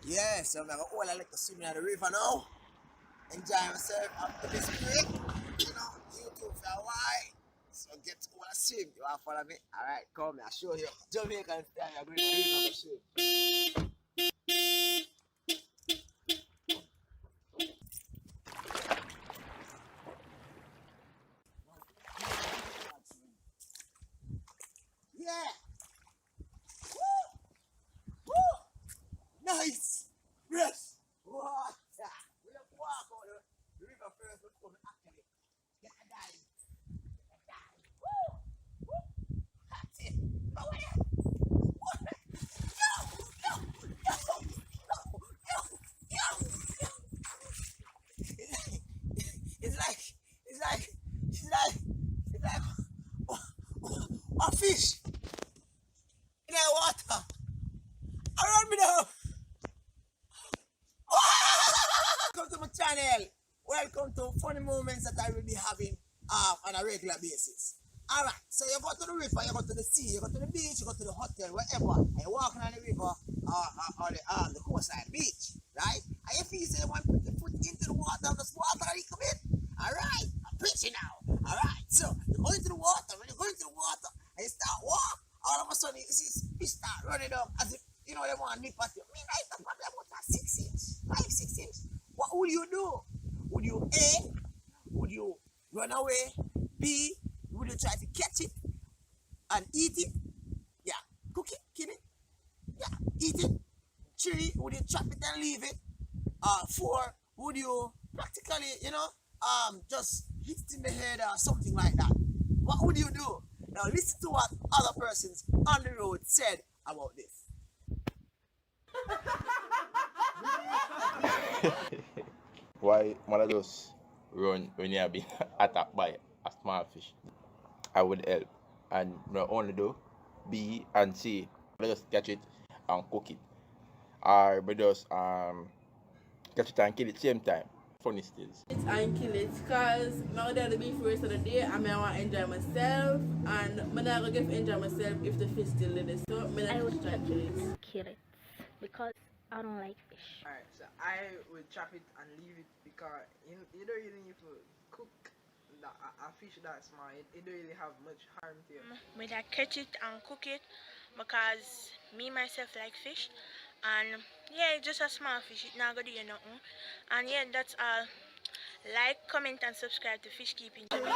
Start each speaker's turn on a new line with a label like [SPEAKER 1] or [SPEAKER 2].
[SPEAKER 1] Yeah, so I'm like, oh, I like to swim in the river now. Enjoy myself up to this creek. You know, YouTube for a while. So get to wanna swim. You wanna follow me? Alright, come, I'll show you. Jamaican style, I'm going to the river to swim. Yeah! Woo! Woo! Nice! Yes! Water! We have to walk out the river first before we actually get a dive. Get a dive. Woo! Woo! That's it! Go ahead! Yo! Yo! Yo! Yo! Yo! Yo! It's like, it's like, it's like, it's like a fish in the water. Around me now. Welcome to my channel. Welcome to funny moments that I will be having on a regular basis. Alright, so you go to the river, you go to the sea, you go to the beach, you go to the hotel, wherever, and you're walking on the river or the coastline beach, right? And you feel say you want to put your foot into the water, just water a little bit. Alright, I'm preaching now. Alright, so you go into the water, when you go into the water and you start walk, all of a sudden you see fish start running up as if you know they want to nip at you. I mean, it's probably about 6 inch, 5-6 inch. What would you do? Would you A? Would you run away? B? Would you try to catch it and eat it? Yeah. Cook it, kill it. Yeah. Eat it. 3, would you chop it and leave it? 4, would you practically, just hit it in the head or something like that? What would you do? Now listen to what other persons on the road said about this.
[SPEAKER 2] Why one of those run when you have been attacked by a small fish? I would help and not only do B and C. Let us catch it and cook it. Or we just catch it and kill it same time. Funny stills.
[SPEAKER 3] And kill it because now that the be first of the day I want to enjoy myself and I'm not going to enjoy myself if the fish still in it. So
[SPEAKER 4] I would
[SPEAKER 3] try to kill it.
[SPEAKER 4] kill it because I don't like fish.
[SPEAKER 5] Alright, so I would chop it and leave it because you don't really need to cook a fish that small. It don't really have much harm to you.
[SPEAKER 6] But I catch it and cook it because me myself like fish and yeah, it's just a small fish, it's not gonna do you nothing. And yeah, that's all. Like, comment and subscribe to Fish Keeping Jamaica.